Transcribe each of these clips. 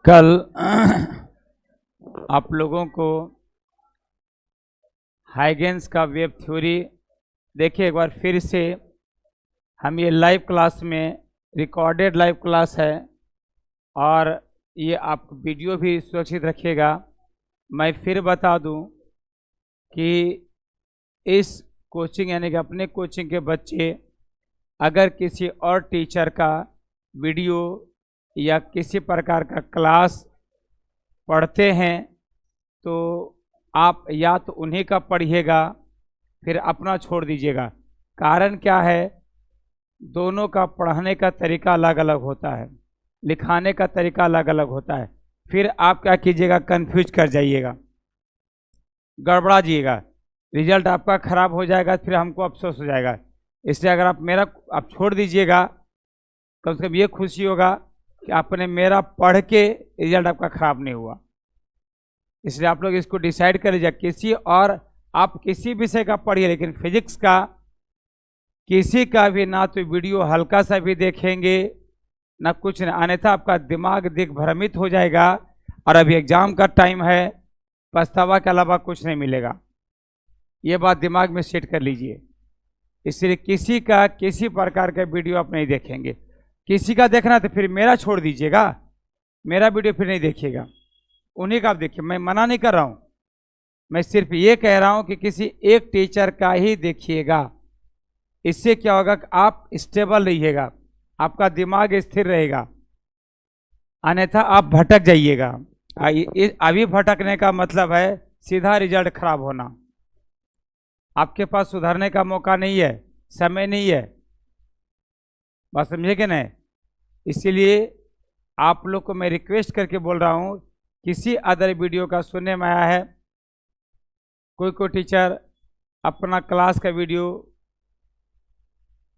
कल आप लोगों को हाइगेंस का वेब थ्योरी देखिए एक बार फिर से। हम ये लाइव क्लास में रिकॉर्डेड लाइव क्लास है और ये आप वीडियो भी सुरक्षित रखिएगा। मैं फिर बता दूं कि इस कोचिंग यानी कि अपने कोचिंग के बच्चे अगर किसी और टीचर का वीडियो या किसी प्रकार का क्लास पढ़ते हैं तो आप या तो उन्हीं का पढ़िएगा फिर अपना छोड़ दीजिएगा। कारण क्या है, दोनों का पढ़ने का तरीका अलग अलग होता है, लिखाने का तरीका अलग अलग होता है। फिर आप क्या कीजिएगा, कंफ्यूज कर जाइएगा, गड़बड़ा जाइएगा, रिजल्ट आपका खराब हो जाएगा, फिर हमको अफसोस हो जाएगा। इसलिए अगर आप छोड़ दीजिएगा, कम से कम ये खुशी होगा कि आपने मेरा पढ़ के रिजल्ट आपका खराब नहीं हुआ। इसलिए आप लोग इसको डिसाइड कर लीजिए, किसी और आप किसी विषय का पढ़िए, लेकिन फिजिक्स का किसी का भी ना तो वीडियो हल्का सा भी देखेंगे ना कुछ नहीं, अन्यथा आपका दिमाग दिग्भ्रमित हो जाएगा और अभी एग्जाम का टाइम है, पछतावा के अलावा कुछ नहीं मिलेगा। ये बात दिमाग में सेट कर लीजिए। इसलिए किसी का किसी प्रकार का वीडियो आप नहीं देखेंगे। किसी का देखना तो फिर मेरा छोड़ दीजिएगा, मेरा वीडियो फिर नहीं देखिएगा, उन्हीं का आप देखिए। मैं मना नहीं कर रहा हूँ, मैं सिर्फ ये कह रहा हूँ कि किसी एक टीचर का ही देखिएगा। इससे क्या होगा कि आप स्टेबल रहिएगा, आपका दिमाग स्थिर रहेगा, अन्यथा आप भटक जाइएगा। अभी भटकने का मतलब है सीधा रिजल्ट खराब होना। आपके पास सुधरने का मौका नहीं है, समय नहीं है, बात समझे कि नहीं। इसीलिए आप लोग को मैं रिक्वेस्ट करके बोल रहा हूँ, किसी अदर वीडियो का सुनने में आया है कोई टीचर अपना क्लास का वीडियो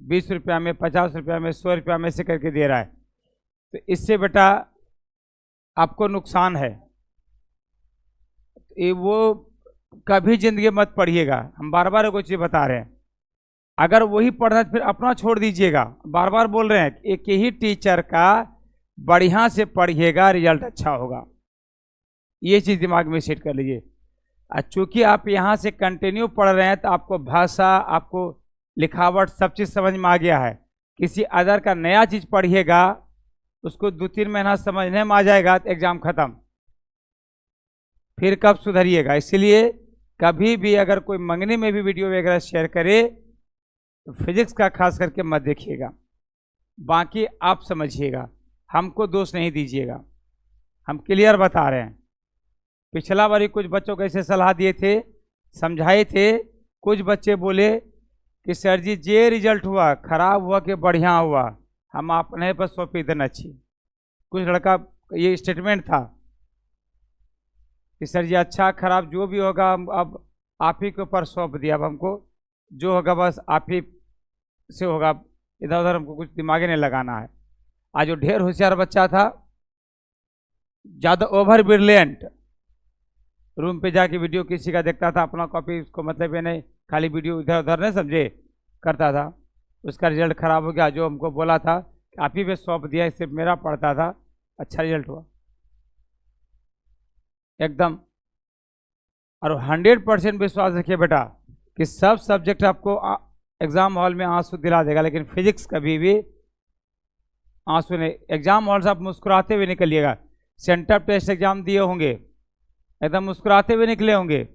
20 रुपया में, 50 रुपया में, 100 रुपया में से करके दे रहा है, तो इससे बेटा आपको नुकसान है। वो कभी जिंदगी मत पढ़िएगा। हम बार बार कोई चीज़ बता रहे हैं, अगर वही पढ़ना फिर अपना छोड़ दीजिएगा। बार बार बोल रहे हैं एक ही टीचर का बढ़िया से पढ़िएगा, रिजल्ट अच्छा होगा। ये चीज़ दिमाग में सेट कर लीजिए। चूँकि आप यहाँ से कंटिन्यू पढ़ रहे हैं तो आपको भाषा, आपको लिखावट सब चीज़ समझ में आ गया है। किसी अदर का नया चीज़ पढ़िएगा, उसको 2-3 महीना समझने में आ जाएगा तो एग्ज़ाम ख़त्म, फिर कब सुधरिएगा। इसलिए कभी भी अगर कोई मंगनी में भी वीडियो वगैरह शेयर करे तो फिजिक्स का खास करके मत देखिएगा, बाकी आप समझिएगा, हमको दोष नहीं दीजिएगा। हम क्लियर बता रहे हैं। पिछला बारी कुछ बच्चों को ऐसे सलाह दिए थे, समझाए थे, कुछ बच्चे बोले कि सर जी जे रिजल्ट हुआ खराब हुआ कि बढ़िया हुआ, हम अपने पर सौंपी देना चाहिए। कुछ लड़का ये स्टेटमेंट था कि सर जी अच्छा खराब जो भी होगा अब आप ही के ऊपर सौंप दिया, अब हमको जो होगा बस आप ही से होगा, इधर उधर हमको कुछ दिमागे नहीं लगाना है। आज जो ढेर होशियार बच्चा था, ज़्यादा ओवर ब्रिलियंट, रूम पे जाके वीडियो किसी का देखता था, अपना कॉपी उसको मतलब ये नहीं, खाली वीडियो इधर उधर नहीं समझे करता था, उसका रिजल्ट खराब हो गया। जो हमको बोला था कि आप ही पे सौंप दिया, सिर्फ मेरा पढ़ता था, अच्छा रिजल्ट हुआ एकदम। और 100% विश्वास रखिए बेटा कि सब सब्जेक्ट आपको एग्जाम हॉल में आंसू दिला देगा, लेकिन फिजिक्स कभी भी आंसू नहीं। एग्जाम हॉल से आप मुस्कुराते हुए निकलिएगा। सेंटर टेस्ट एग्जाम दिए होंगे, एकदम मुस्कुराते हुए निकले होंगे।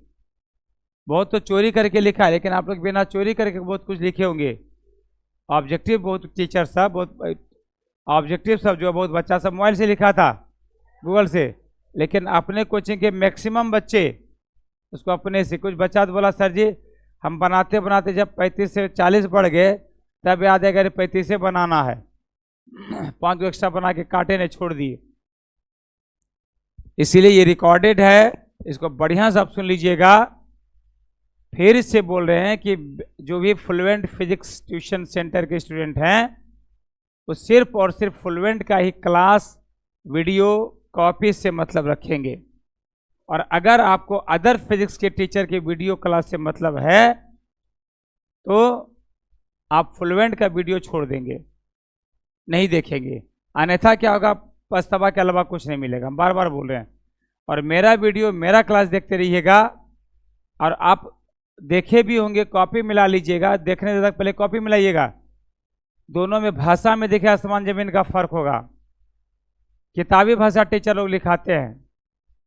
बहुत तो चोरी करके लिखा है, लेकिन आप लोग बिना चोरी करके बहुत कुछ लिखे होंगे। ऑब्जेक्टिव बहुत टीचर सब, बहुत ऑब्जेक्टिव सब जो बहुत बच्चा सब मोबाइल से लिखा था, गूगल से, लेकिन अपने कोचिंग के मैक्सिमम बच्चे उसको अपने से। कुछ बच्चा तो बोला सर जी हम बनाते बनाते जब 35 से 40 बढ़ गए तब याद है अगर 35 से बनाना है, 5 एक्स्ट्रा बना के काटे ने छोड़ दिए। इसीलिए ये रिकॉर्डेड है, इसको बढ़िया से आप सुन लीजिएगा। फिर से बोल रहे हैं कि जो भी फ्लुएंट फिजिक्स ट्यूशन सेंटर के स्टूडेंट हैं वो सिर्फ और सिर्फ फ्लुएंट का ही क्लास वीडियो कॉपी से मतलब रखेंगे। और अगर आपको अदर फिजिक्स के टीचर के वीडियो क्लास से मतलब है तो आप फ्लुएंट का वीडियो छोड़ देंगे, नहीं देखेंगे। अन्यथा क्या होगा, पछतावा के अलावा कुछ नहीं मिलेगा, हम बार बार बोल रहे हैं। और मेरा वीडियो, मेरा क्लास देखते रहिएगा। और आप देखे भी होंगे, कॉपी मिला लीजिएगा, देखने से तक पहले कॉपी मिलाइएगा। दोनों में भाषा में देखिए आसमान जमीन का फर्क होगा। किताबी भाषा टीचर लोग लिखाते हैं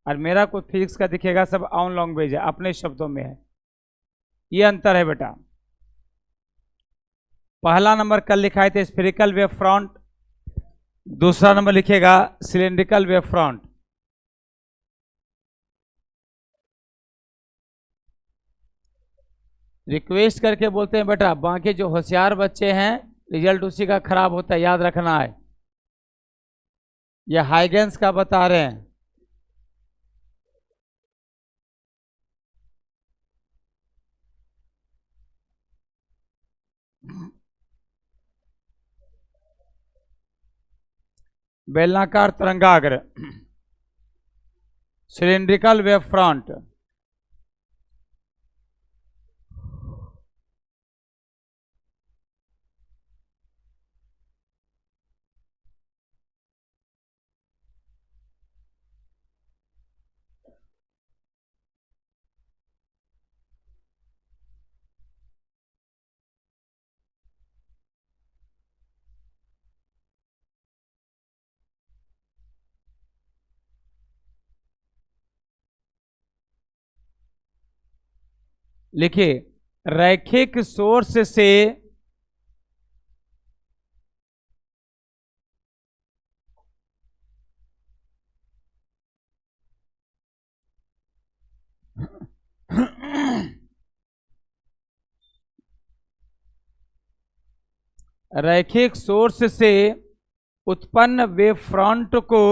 और मेरा कुछ फिजिक्स का दिखेगा, सब ऑन लैंग्वेज है, अपने शब्दों में है। ये अंतर है बेटा। पहला नंबर कल लिखाए थे स्फेरिकल वेव फ्रंट, दूसरा नंबर लिखेगा सिलेंड्रिकल वेव फ्रंट। रिक्वेस्ट करके बोलते हैं बेटा, बाकी जो होशियार बच्चे हैं रिजल्ट उसी का खराब होता है, याद रखना है। ये हाइगेंस का बता रहे हैं। बेलनाकार तरंगाग्र, सिलिंड्रिकल वेव फ्रंट। लिखिए, रैखिक सोर्स से रैखिक सोर्स से उत्पन्न वेव फ्रंट को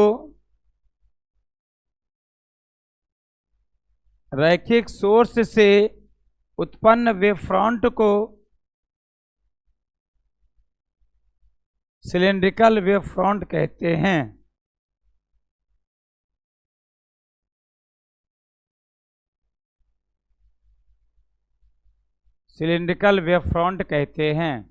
रैखिक सोर्स से उत्पन्न वेव फ्रंट को सिलिंड्रिकल वेव फ्रंट कहते हैं। सिलिंड्रिकल वेव फ्रंट कहते हैं।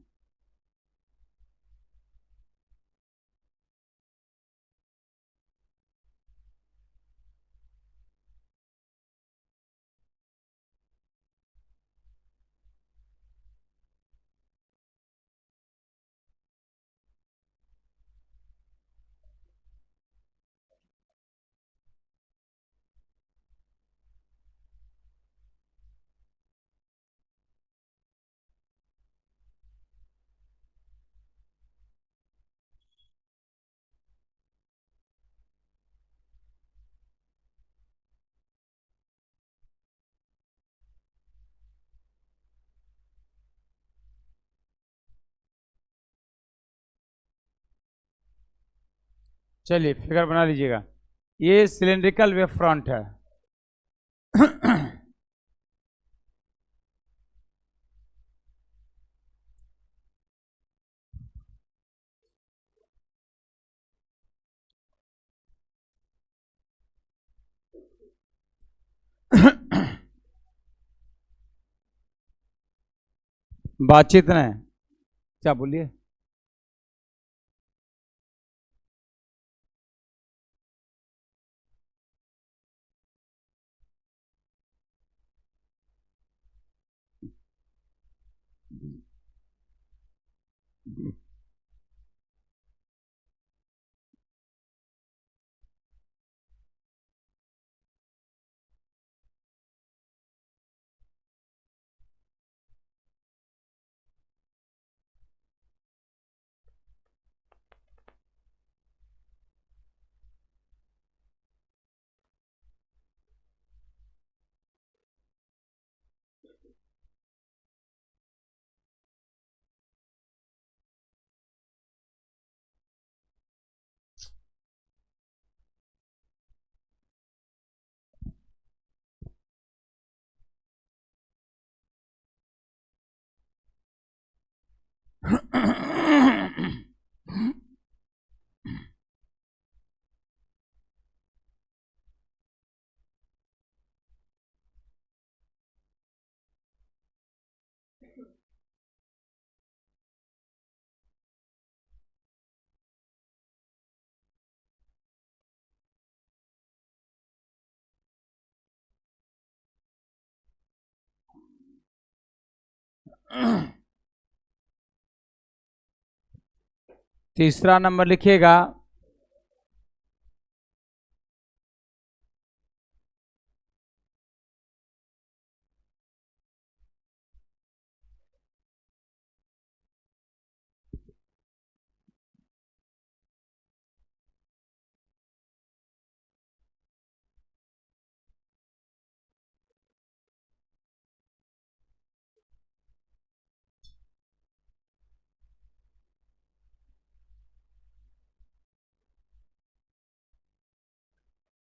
चलिए फिगर बना लीजिएगा। ये सिलिंड्रिकल वेव फ्रंट है। बातचीत नहीं, क्या बोलिए। तीसरा नंबर लिखिएगा,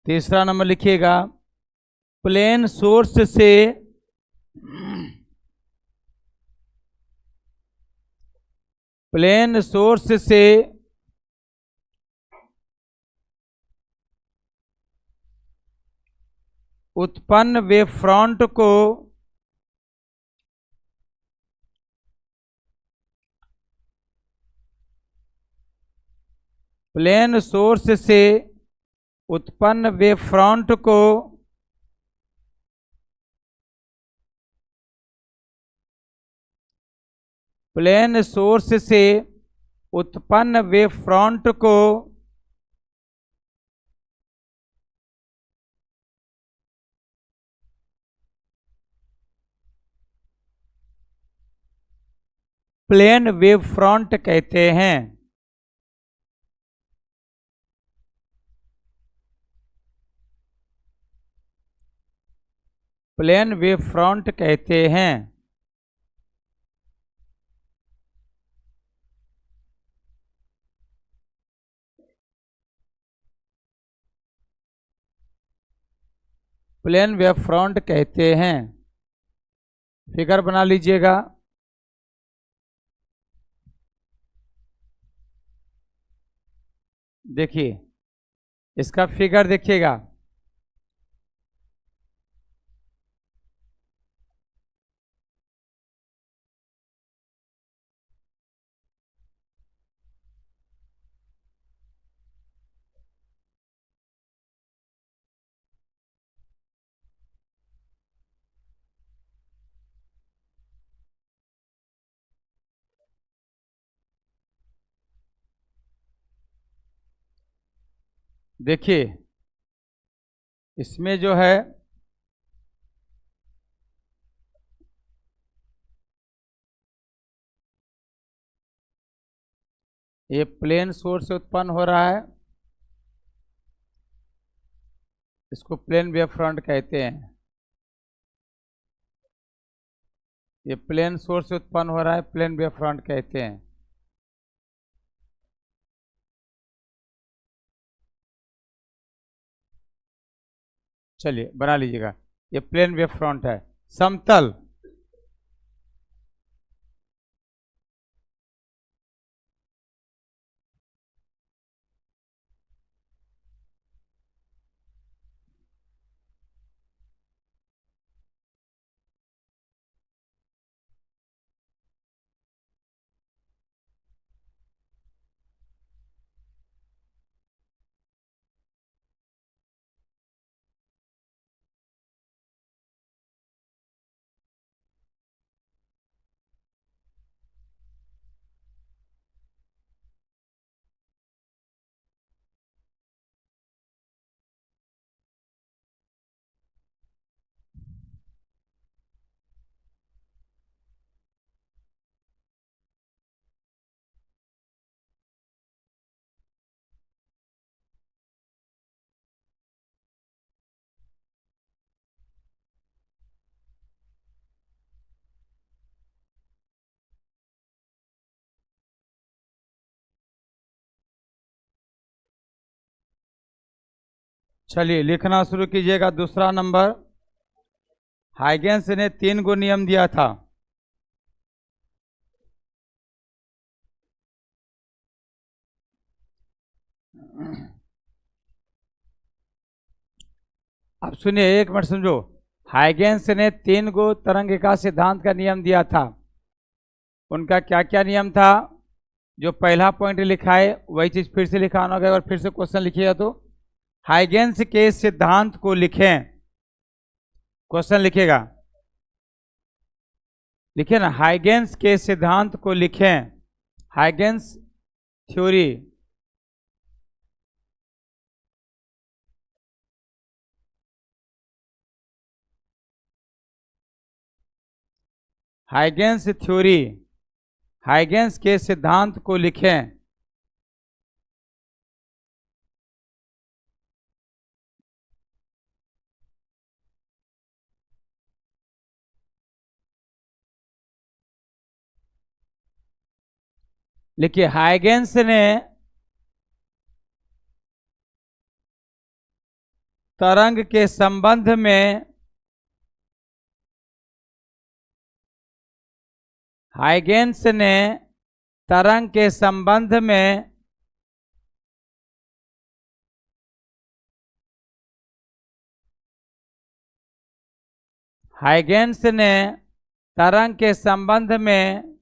तीसरा नंबर लिखिएगा, प्लेन सोर्स से उत्पन्न वेव फ्रंट को प्लेन सोर्स से उत्पन्न वेव फ्रंट को प्लेन सोर्स से उत्पन्न वेव फ्रंट को प्लेन वेव फ्रंट कहते हैं। प्लेन वेव फ्रंट कहते हैं। प्लेन वेव फ्रंट कहते हैं। फिगर बना लीजिएगा। देखिए, इसका फिगर देखिएगा। देखिए, इसमें जो है ये प्लेन सोर्स से उत्पन्न हो रहा है, इसको प्लेन वेव फ्रंट कहते हैं। ये प्लेन सोर्स से उत्पन्न हो रहा है, प्लेन वेव फ्रंट कहते हैं। चलिए बना लीजिएगा। ये प्लेन वेव फ्रंट है, समतल। चलिए लिखना शुरू कीजिएगा। दूसरा नंबर, हाइगेंस ने 3 गो नियम दिया था। अब सुनिए, एक मिनट समझो। हाइगेंस ने 3 गो तरंगिका सिद्धांत का नियम दिया था। उनका क्या क्या नियम था? जो पहला पॉइंट लिखा है वही चीज फिर से लिखा होगा। अगर फिर से क्वेश्चन लिखिएगा तो हाइगेंस के सिद्धांत को लिखें। क्वेश्चन लिखेगा, लिखे ना, हाइगेंस के सिद्धांत को लिखें, Huygens theory. Huygens theory, Huygens के सिद्धांत को लिखें। लिखिए, हाइगेंस ने तरंग के संबंध में, हाइगेंस ने तरंग के संबंध में हाइगेंस ने तरंग के संबंध में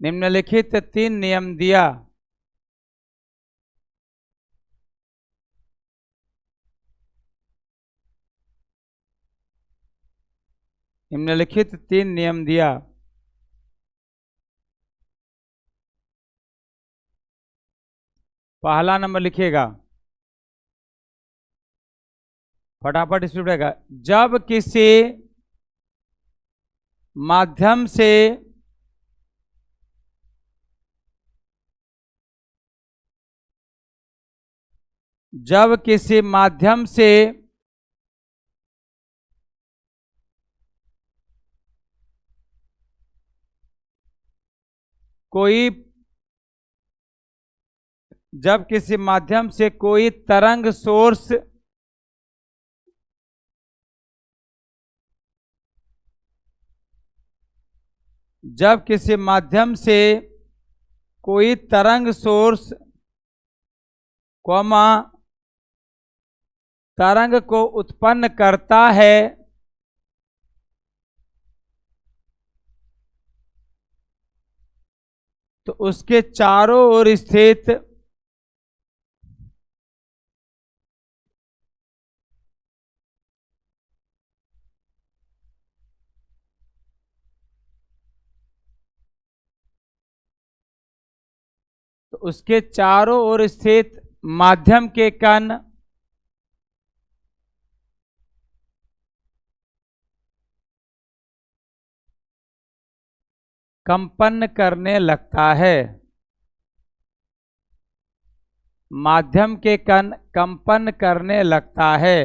निम्नलिखित 3 नियम दिया। निम्नलिखित 3 नियम दिया। पहला नंबर लिखिएगा, फटाफट स्पीड रहेगा। जब किसी माध्यम से कोई जब किसी माध्यम से कोई तरंग सोर्स जब किसी माध्यम से कोई तरंग सोर्स कॉमा तरंग को उत्पन्न करता है तो उसके चारों ओर स्थित माध्यम के कण कंपन करने लगता है। माध्यम के कण कंपन करने लगता है।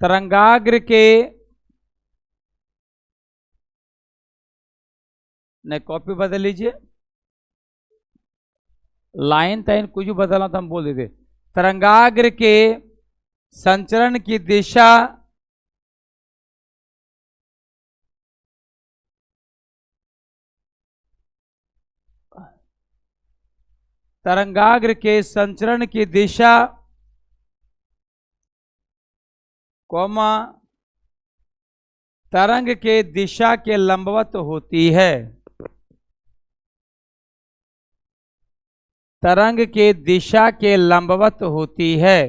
तरंगाग्र के नहीं, कॉपी बदल लीजिए, लाइन ताइन कुछ भी बदलना तो हम बोल देते। तरंगाग्र के संचरण की दिशा तरंगाग्र के संचरण की दिशा कॉमा तरंग के दिशा के लंबवत होती है। तरंग के दिशा के लंबवत होती है।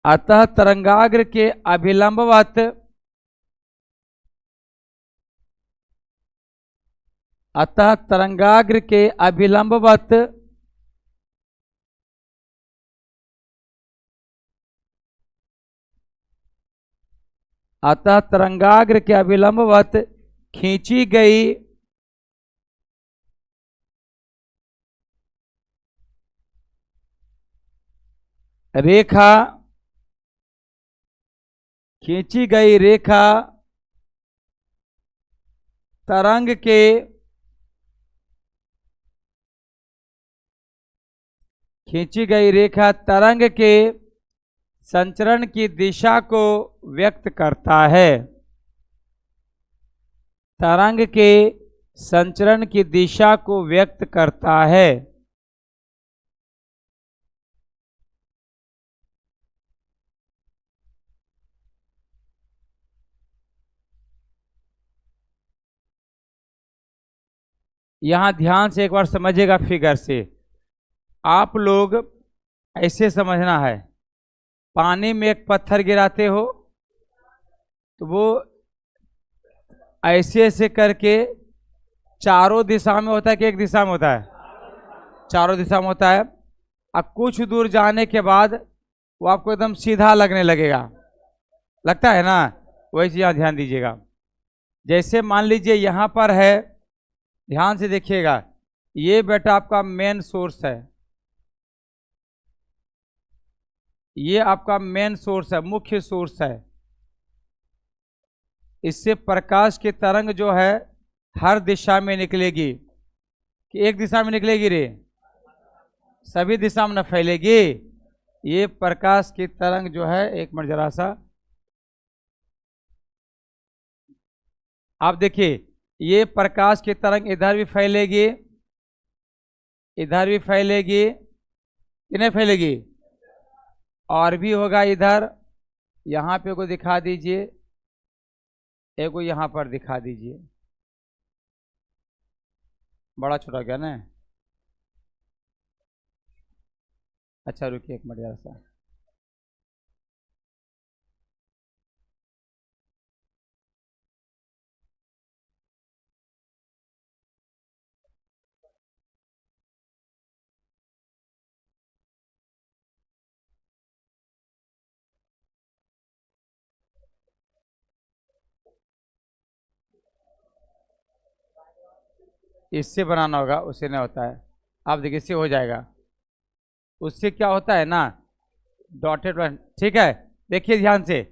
अतः तरंगाग्र के अभिलंबवत अतः तरंगाग्र के अभिलंबवत अतः तरंगाग्र के अभिलंबवत खींची गई रेखा तरंग के खींची गई रेखा तरंग के संचरण की दिशा को व्यक्त करता है। तरंग के संचरण की दिशा को व्यक्त करता है। यहां ध्यान से एक बार समझिएगा फिगर से। आप लोग ऐसे समझना है, पानी में एक पत्थर गिराते हो तो वो ऐसे ऐसे करके चारों दिशा में होता है कि एक दिशा में होता है? चारों दिशा में होता है। अब कुछ दूर जाने के बाद वो आपको एकदम सीधा लगने लगेगा, लगता है ना? वही चीज ध्यान दीजिएगा। जैसे मान लीजिए यहां पर है, ध्यान से देखिएगा, ये बेटा आपका मेन सोर्स है, ये आपका मेन सोर्स है, मुख्य सोर्स है। इससे प्रकाश की तरंग जो है हर दिशा में निकलेगी कि एक दिशा में निकलेगी रे? सभी दिशा में न फैलेगी। ये प्रकाश की तरंग जो है, एक मिनट जरा सा आप देखिए, ये प्रकाश की तरंग इधर भी फैलेगी, इधर भी फैलेगी कि नहीं फैलेगी? और भी होगा इधर। यहां पे को दिखा दीजिए, एक को यहां पर दिखा दीजिए, बड़ा छोटा क्या ना? अच्छा रुकिए एक मिनट जरा सा। इससे बनाना होगा, उससे नहीं होता है। आप देखिए इससे हो जाएगा, उससे क्या होता है ना, डॉटेड लाइन। ठीक है, देखिए ध्यान से।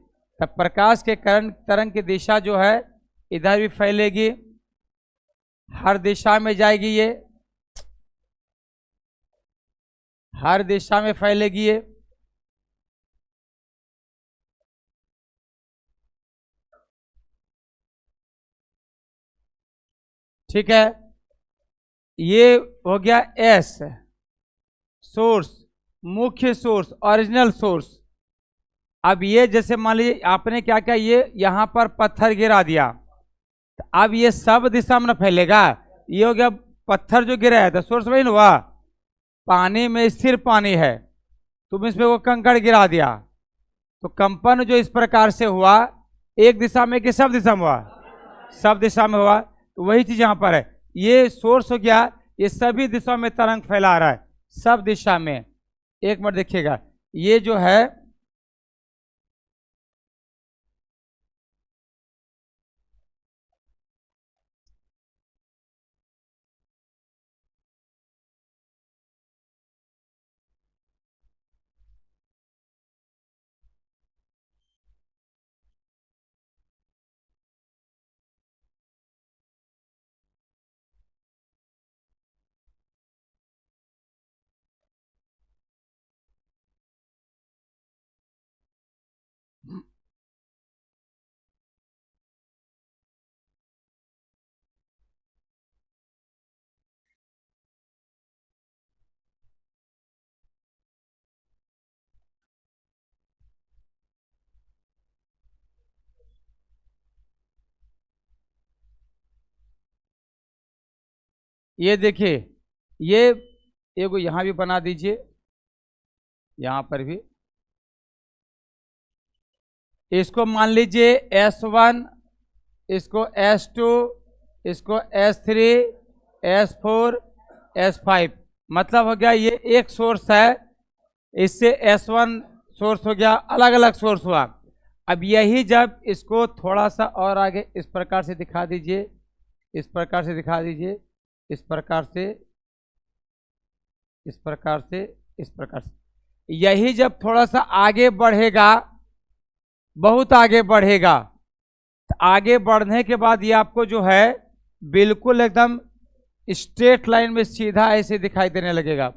तब प्रकाश के करण तरंग की दिशा जो है इधर भी फैलेगी, हर दिशा में जाएगी, ये हर दिशा में फैलेगी ये। ठीक है, ये हो गया एस, सोर्स, मुख्य सोर्स, ओरिजिनल सोर्स। अब ये जैसे मान लीजिए आपने क्या किया, ये यहां पर पत्थर गिरा दिया, तो अब ये सब दिशा में न फैलेगा। ये हो गया पत्थर जो गिरा है, तो सोर्स वही ना हुआ। पानी में स्थिर पानी है, तुम इसमें वो कंकड़ गिरा दिया, तो कंपन जो इस प्रकार से हुआ, एक दिशा में कि सब दिशा में हुआ? सब दिशा में हुआ। तो वही चीज यहां पर है, ये सोर्स हो गया, ये सभी दिशा में तरंग फैला रहा है, सब दिशा में। एक मिनट देखिएगा, ये जो है ये देखिए, ये एगो यहां भी बना दीजिए, यहां पर भी इसको मान लीजिए S1, इसको S2, इसको S3, S4, S5। मतलब हो गया ये एक सोर्स है, इससे S1 सोर्स हो गया, अलग अलग सोर्स हुआ। अब यही जब इसको थोड़ा सा और आगे इस प्रकार से दिखा दीजिए, इस प्रकार से दिखा दीजिए, इस प्रकार से, इस प्रकार से, इस प्रकार से, यही जब थोड़ा सा आगे बढ़ेगा, बहुत आगे बढ़ेगा, तो आगे बढ़ने के बाद ये आपको जो है बिल्कुल एकदम स्ट्रेट लाइन में सीधा ऐसे दिखाई देने लगेगा।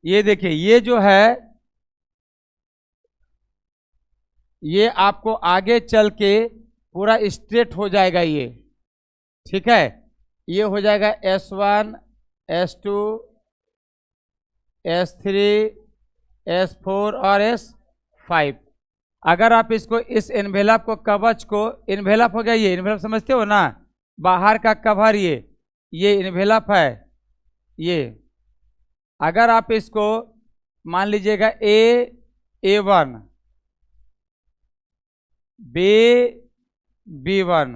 ये देखिए, ये जो है ये आपको आगे चल के पूरा स्ट्रेट हो जाएगा ये, ठीक है। ये हो जाएगा S1, S2, S3, S4 और S5। अगर आप इसको इस एनवेलप को, कवच को, एनवेलप हो गया ये, एनवेलप समझते हो ना, बाहर का कवर ये एनवेलप है ये। अगर आप इसको मान लीजिएगा A1, B1,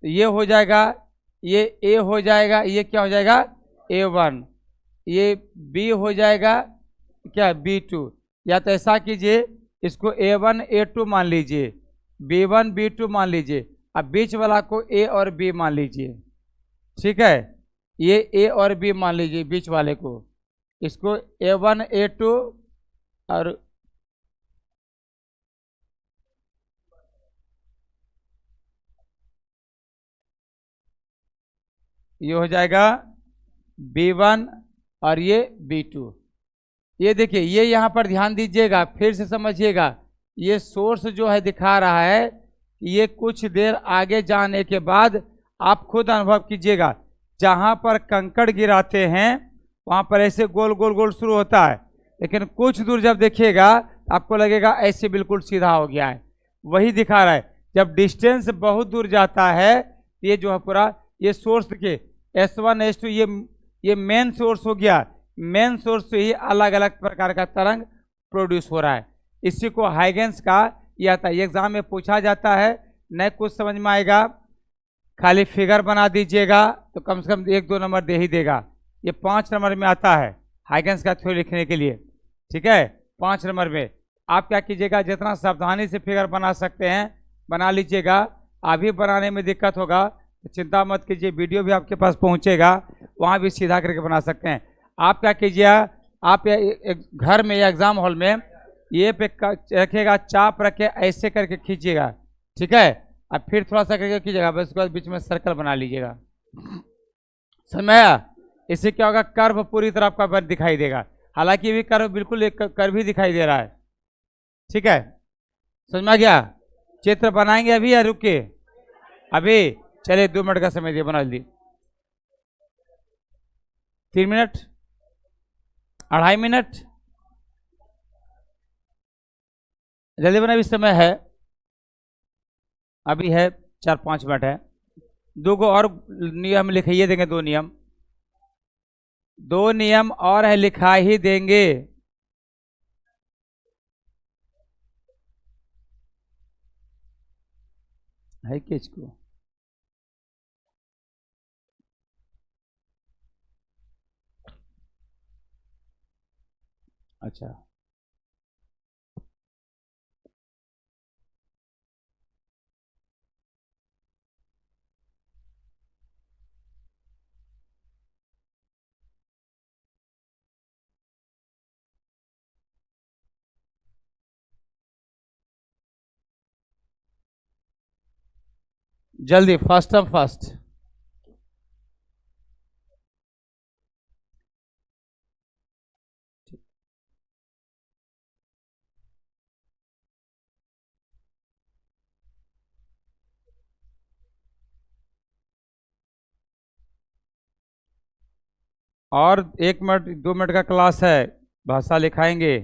तो ये हो जाएगा, ये A हो जाएगा, ये क्या हो जाएगा A1, ये B हो जाएगा क्या B2। या तो ऐसा कीजिए, इसको A1 A2 मान लीजिए, B1 B2 मान लीजिए, अब बीच वाला को A और B मान लीजिए, ठीक है। ये A और B मान लीजिए बीच वाले को, इसको A1 A2 और ये हो जाएगा B1 और ये B2। ये देखिए, ये यहाँ पर ध्यान दीजिएगा, फिर से समझिएगा, ये सोर्स जो है दिखा रहा है, ये कुछ देर आगे जाने के बाद आप खुद अनुभव कीजिएगा, जहाँ पर कंकड़ गिराते हैं वहाँ पर ऐसे गोल गोल गोल शुरू होता है, लेकिन कुछ दूर जब देखिएगा आपको लगेगा ऐसे बिल्कुल सीधा हो गया है, वही दिखा रहा है। जब डिस्टेंस बहुत दूर जाता है, ये जो है पूरा ये सोर्स के S1 S2 ये मेन सोर्स हो गया, मेन सोर्स से ही अलग अलग प्रकार का तरंग प्रोड्यूस हो रहा है। इसी को हाइगेंस का ये आता है, एग्जाम में पूछा जाता है, न कुछ समझ में आएगा खाली फिगर बना दीजिएगा तो कम से कम 1-2 नंबर दे ही देगा। ये 5 नंबर में आता है हाइगेंस का थ्योरी लिखने के लिए, ठीक है। 5 नंबर में आप क्या कीजिएगा, जितना सावधानी से फिगर बना सकते हैं बना लीजिएगा। अभी बनाने में दिक्कत होगा तो चिंता मत कीजिए, वीडियो भी आपके पास पहुंचेगा, वहां भी सीधा करके बना सकते हैं। आप क्या कीजिए, आप घर में या एग्जाम हॉल में ये पे रखिएगा, चाप रख के ऐसे करके खींचिएगा, ठीक है। अब फिर थोड़ा सा करके कीजिएगा, बस उसके बाद बीच में सर्कल बना लीजिएगा, समझ में आया। इससे क्या होगा, कर्व पूरी तरह आपका दिखाई देगा, हालांकि भी कर्व बिल्कुल एक कर्व ही दिखाई दे रहा है, ठीक है। समझ में आ गया। चित्र बनाएंगे अभी या रुक के? अभी चलिए 2 मिनट का समय दिए, बना ली 3 मिनट, 2.5 मिनट, जल्दी बना, भी समय है, अभी है 4-5 मिनट है। 2 को और नियम लिखाइए देंगे, 2 नियम, 2 नियम और है लिखा ही देंगे। है किसको? अच्छा, जल्दी फर्स्ट ऑफ फर्स्ट। और 1 मिनट 2 मिनट का क्लास है, भाषा लिखाएंगे।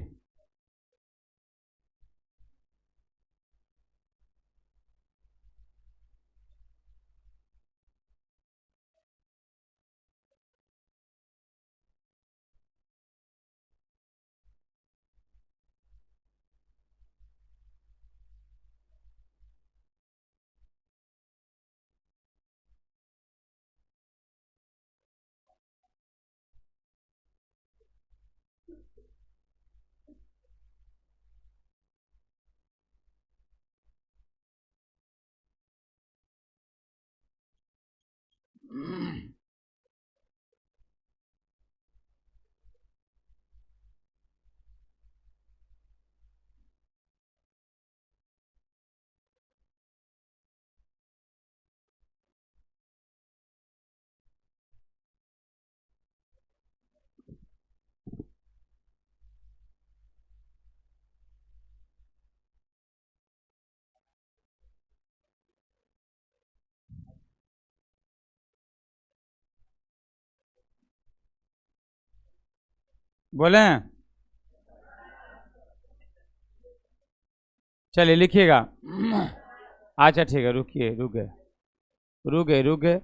बोले? चलिए लिखिएगा। अच्छा ठीक है, रुकिए, रुक गए, रुक गए, रुक गए।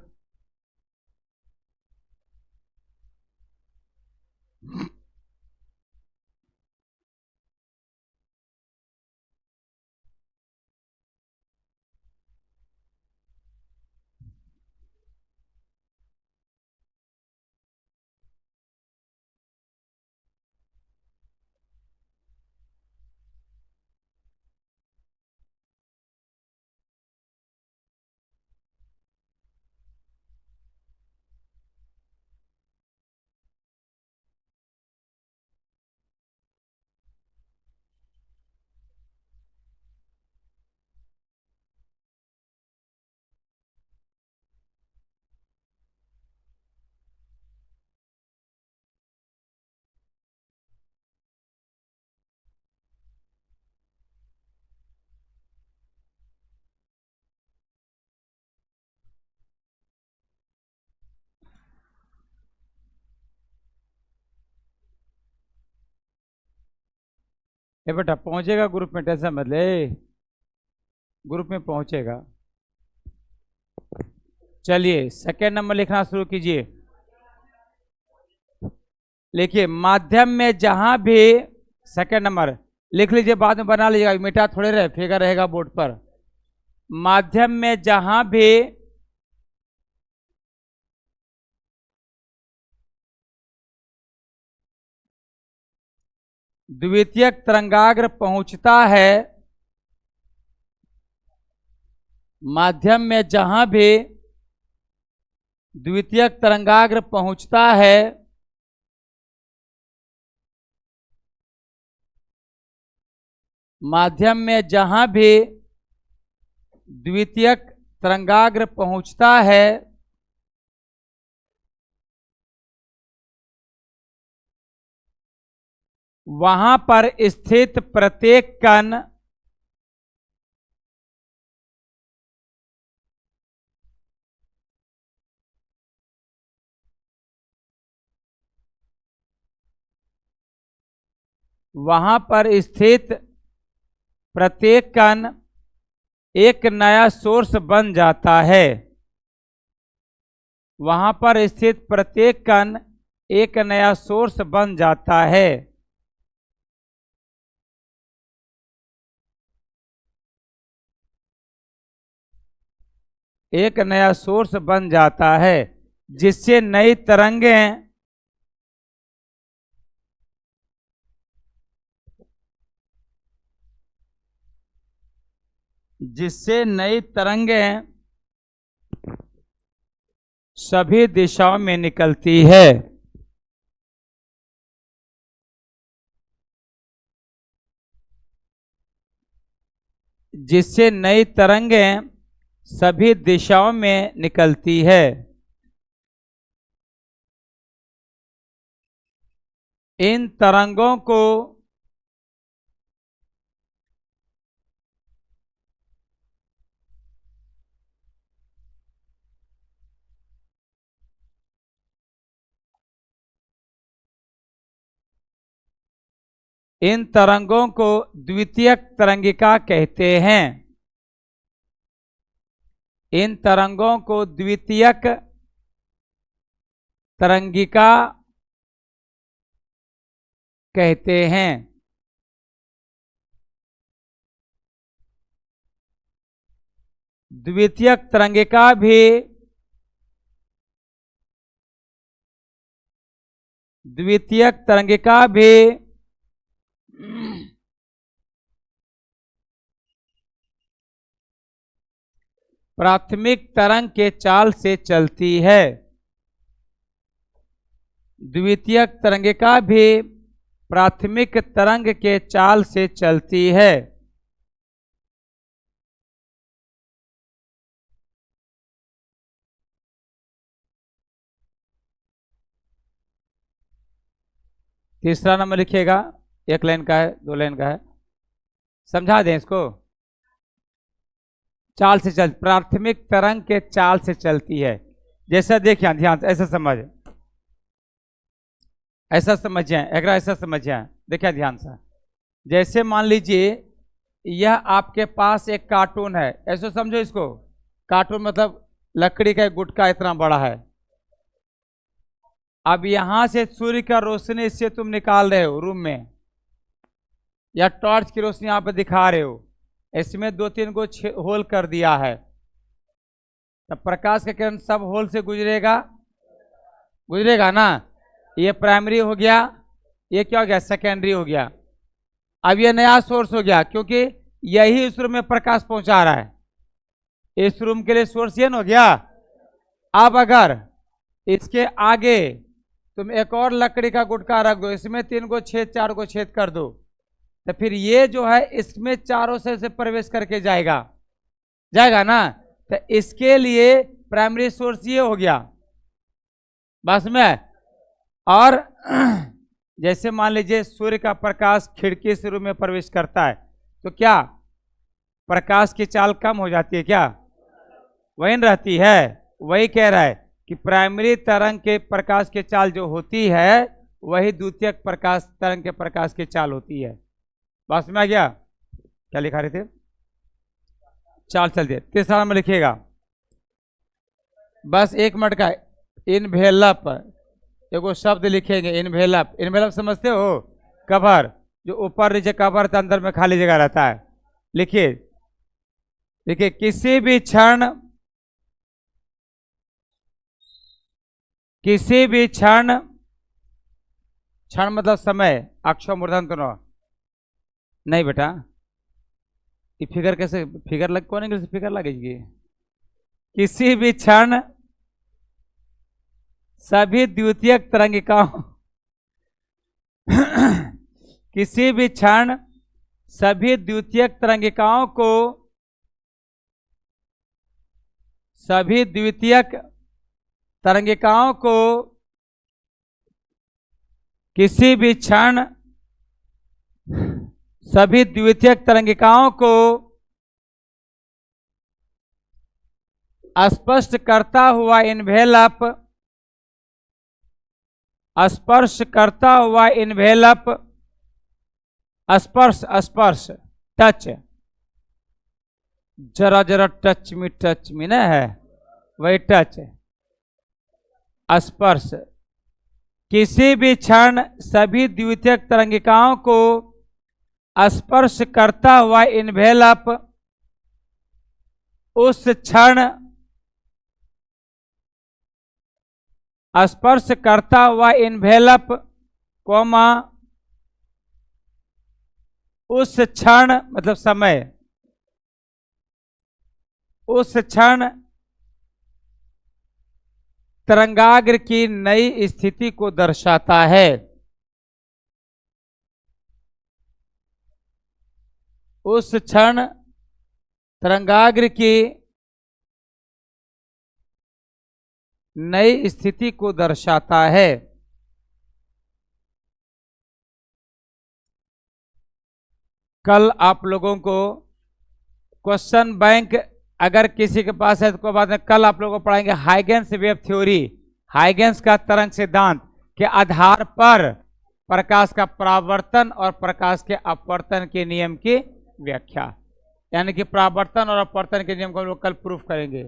ये बेटा पहुंचेगा ग्रुप में, टेंशन मत ले, ग्रुप में पहुंचेगा। चलिए सेकेंड नंबर लिखना शुरू कीजिए। लिखिए, माध्यम में जहां भी, सेकेंड नंबर लिख लीजिए, बाद में बना लीजिएगा, मिटा थोड़े रहे, फिगर रहेगा बोर्ड पर। माध्यम में जहां भी द्वितीयक तरंगाग्र पहुंचता है, माध्यम में जहां भी द्वितीयक तरंगाग्र पहुंचता है, माध्यम में जहां भी द्वितीयक तरंगाग्र पहुंचता है, वहां पर स्थित प्रत्येक कण वहां पर स्थित प्रत्येक कण एक नया सोर्स बन जाता है। वहां पर स्थित प्रत्येक कण एक नया सोर्स बन जाता है। एक नया सोर्स बन जाता है, जिससे नई तरंगें सभी दिशाओं में निकलती है। जिससे नई तरंगें सभी दिशाओं में निकलती है। इन तरंगों को द्वितीयक तरंगिका कहते हैं। इन तरंगों को द्वितीयक तरंगिका कहते हैं। द्वितीयक तरंगिका भी प्राथमिक तरंग के चाल से चलती है। द्वितीयक तरंगिका भी प्राथमिक तरंग के चाल से चलती है। तीसरा नंबर लिखिएगा, एक लाइन का है, दो लाइन का है, समझा दें इसको। चाल से चल, प्राथमिक तरंग के चाल से चलती है। जैसा देखिए, ध्यान से ऐसा समझ, ऐसा समझिए, ऐसा समझिए, देखिए ध्यान से। जैसे मान लीजिए यह आपके पास एक कार्टून है, ऐसे समझो इसको। कार्टून मतलब लकड़ी का एक गुटका इतना बड़ा है। अब यहां से सूर्य का रोशनी इससे तुम निकाल रहे हो रूम में, या टॉर्च की रोशनी यहाँ पे दिखा रहे हो, इसमें 2-3 को होल कर दिया है, तब प्रकाश का किरण सब होल से गुजरेगा ना। ये प्राइमरी हो गया, ये क्या हो गया, सेकेंडरी हो गया। अब ये नया सोर्स हो गया, क्योंकि यही इस रूम में प्रकाश पहुंचा रहा है। इस रूम के लिए सोर्स ये न हो गया। अब अगर इसके आगे तुम एक और लकड़ी का गुटका रख दो, इसमें 3 को छेद 4 को छेद कर दो, तो फिर ये जो है इसमें चारों से प्रवेश करके जाएगा ना। तो इसके लिए प्राइमरी सोर्स ये हो गया बस में। और जैसे मान लीजिए सूर्य का प्रकाश खिड़की से रूम में प्रवेश करता है, तो क्या प्रकाश की चाल कम हो जाती है क्या, वही रहती है। वही कह रहा है कि प्राइमरी तरंग के प्रकाश की चाल जो होती है वही द्वितीयक प्रकाश तरंग के प्रकाश की चाल होती है। बस में आ गया। क्या लिखा रहे थे, चाल चल दिए। तीसरा में लिखिएगा, बस 1 मिनट का। इनवेलप, एगो शब्द लिखेंगे, इनवेलप। इनवेलप समझते हो, कवर, जो ऊपर नीचे कवर था, अंदर में खाली जगह रहता है। लिखिए, देखिए, किसी भी क्षण मतलब समय, अक्षर मूर्धन तो नहीं बेटा, ये फिगर कैसे, फिगर लग कौन इंग्लिश फिगर लगेगी। किसी भी क्षण सभी द्वितीयक तरंगिकाओं किसी भी क्षण सभी द्वितीयक तरंगिकाओं को किसी भी क्षण सभी द्वितीयक तरंगिकाओं को स्पर्श करता हुआ इन्वेलप, स्पर्श टच, जरा टच मी ना है, वही टच, स्पर्श। किसी भी क्षण सभी द्वितीयक तरंगिकाओं को स्पर्श करता हुआ इन्वेलप उस क्षण स्पर्श करता हुआ इन्वेलप कॉमा उस क्षण मतलब समय, उस क्षण तरंगाग्र की नई स्थिति को दर्शाता है। उस क्षण तरंगाग्र की नई स्थिति को दर्शाता है। कल आप लोगों को क्वेश्चन बैंक अगर किसी के पास है तो कोई बात नहीं, कल आप लोगों को पढ़ाएंगे हाइगेन्स वेव थ्योरी, हाइगेन्स का तरंग सिद्धांत के आधार पर प्रकाश का परावर्तन और प्रकाश के अपवर्तन के नियम की व्याख्या, यानी कि परावर्तन और अपवर्तन के नियम को हम लोग कल प्रूफ करेंगे।